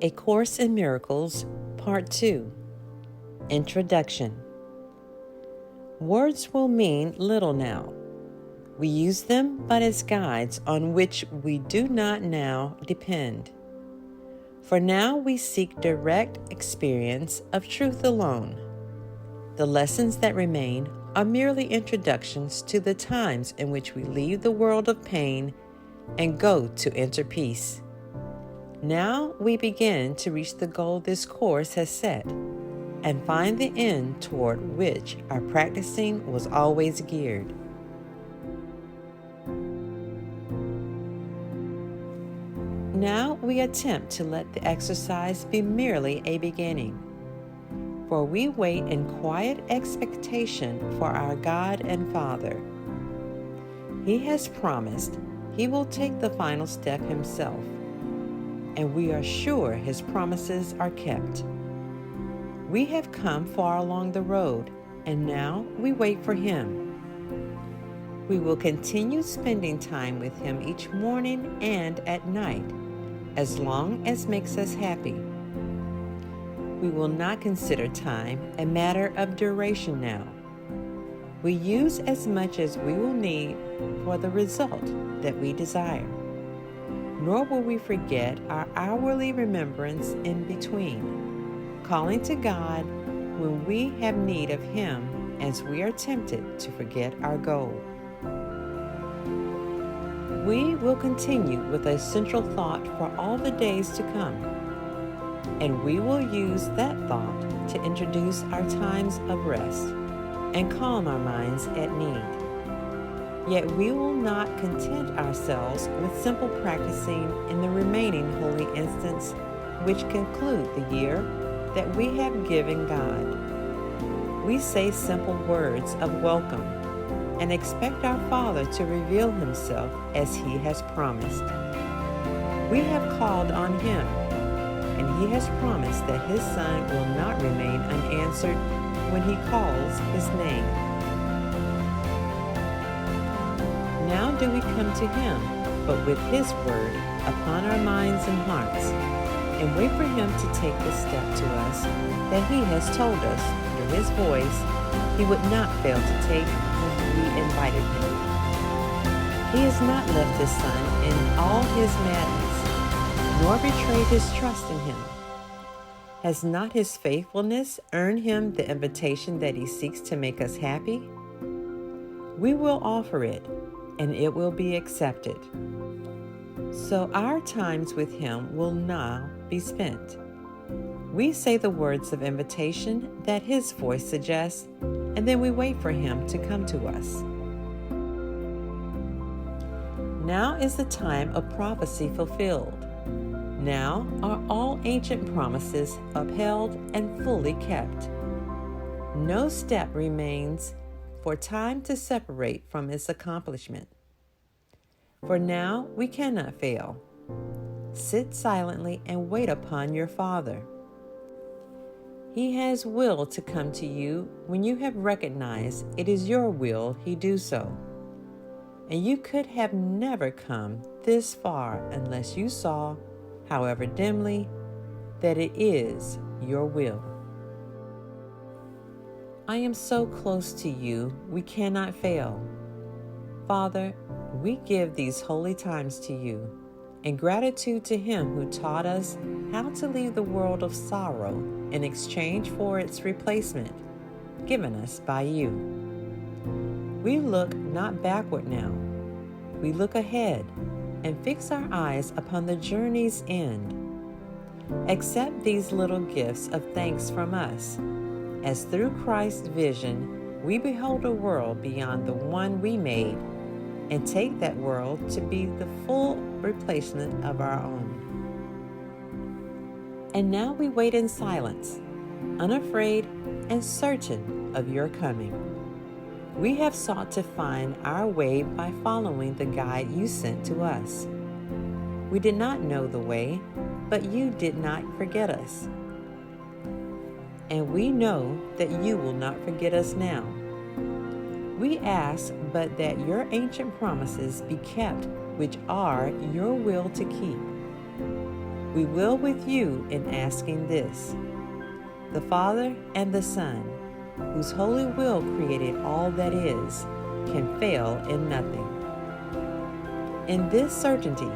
A Course in Miracles, Part 2. Introduction. Words will mean little now. We use them but as guides on which we do not now depend. For now we seek direct experience of truth alone. The lessons that remain are merely introductions to the times in which we leave the world of pain and go to enter peace. Now we begin to reach the goal this course has set and find the end toward which our practicing was always geared. Now we attempt to let the exercise be merely a beginning, for we wait in quiet expectation for our God and Father. He has promised He will take the final step Himself, and we are sure His promises are kept. We have come far along the road, and now we wait for Him. We will continue spending time with Him each morning and at night, as long as makes us happy. We will not consider time a matter of duration now. We use as much as we will need for the result that we desire. Nor will we forget our hourly remembrance in between, calling to God when we have need of Him as we are tempted to forget our goal. We will continue with a central thought for all the days to come, and we will use that thought to introduce our times of rest and calm our minds at need. Yet we will not content ourselves with simple practicing in the remaining holy instants which conclude the year that we have given God. We say simple words of welcome and expect our Father to reveal Himself as He has promised. We have called on Him, and He has promised that His Son will not remain unanswered when He calls His name. Now do we come to Him, but with His word upon our minds and hearts, and wait for Him to take the step to us that He has told us through His voice He would not fail to take when we invited Him. He has not left His Son in all His madness, nor betrayed His trust in Him. Has not His faithfulness earned Him the invitation that He seeks to make us happy? We will offer it, and it will be accepted. So our times with Him will now be spent. We say the words of invitation that His voice suggests, and then we wait for Him to come to us. Now is the time of prophecy fulfilled. Now are all ancient promises upheld and fully kept. No step remains for time to separate from its accomplishment. For now we cannot fail. Sit silently and wait upon your Father. He has will to come to you when you have recognized it is your will He do so. And you could have never come this far unless you saw, however dimly, that it is your will. I am so close to you, we cannot fail. Father, we give these holy times to you, in gratitude to Him who taught us how to leave the world of sorrow in exchange for its replacement, given us by you. We look not backward now, we look ahead and fix our eyes upon the journey's end. Accept these little gifts of thanks from us, as through Christ's vision we behold a world beyond the one we made, and take that world to be the full replacement of our own. And now we wait in silence, unafraid and certain of your coming. We have sought to find our way by following the guide you sent to us. We did not know the way, but you did not forget us. And we know that you will not forget us now. We ask but that your ancient promises be kept, which are your will to keep. we will with you in asking this. The Father and the Son, whose holy will created all that is, can fail in nothing. In this certainty,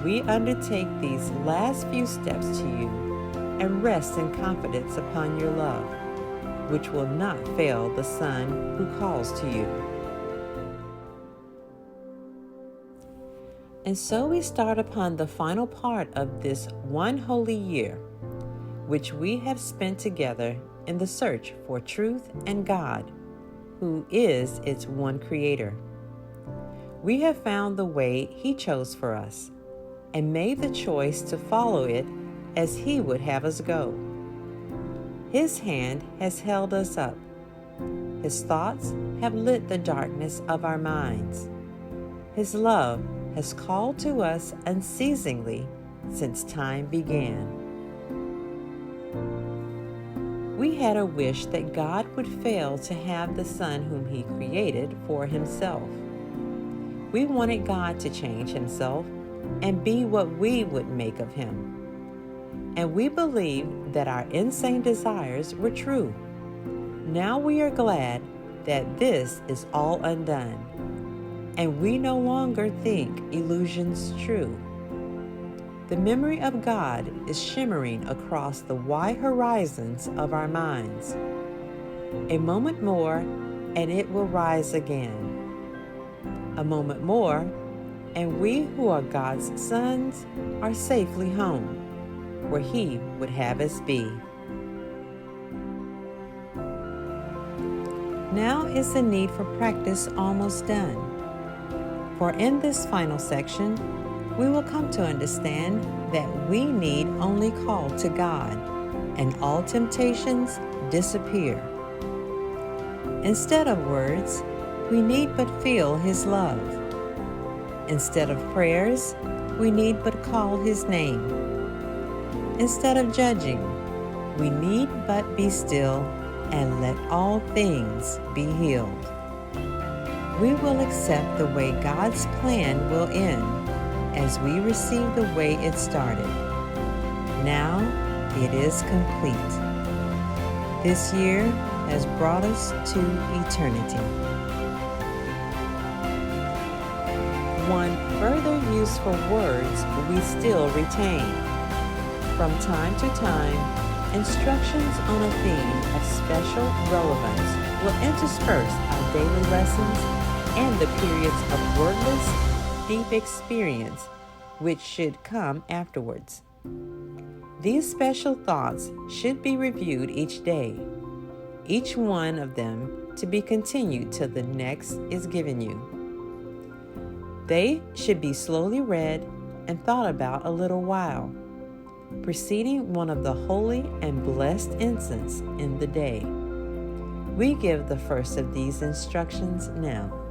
we undertake these last few steps to you and rest in confidence upon your love, which will not fail the Son who calls to you. And so we start upon the final part of this one holy year, which we have spent together in the search for truth and God, who is its one creator. We have found the way He chose for us and made the choice to follow it as He would have us go. His hand has held us up. His thoughts have lit the darkness of our minds. His love has called to us unceasingly since time began. We had a wish that God would fail to have the Son whom He created for Himself. We wanted God to change Himself and be what we would make of Him. And we believed that our insane desires were true. Now we are glad that this is all undone, and we no longer think illusions true. The memory of God is shimmering across the wide horizons of our minds. A moment more, and it will rise again. A moment more, and we who are God's sons are safely home, where He would have us be. Now is the need for practice almost done. For in this final section, we will come to understand that we need only call to God, and all temptations disappear. Instead of words, we need but feel His love. Instead of prayers, we need but call His name. Instead of judging, we need but be still and let all things be healed. We will accept the way God's plan will end as we receive the way it started. Now it is complete. This year has brought us to eternity. One further use for words we still retain. From time to time, instructions on a theme of special relevance will intersperse our daily lessons and the periods of wordless, deep experience which should come afterwards. These special thoughts should be reviewed each day, each one of them to be continued till the next is given you. They should be slowly read and thought about a little while, preceding one of the holy and blessed instants in the day. We give the first of these instructions now.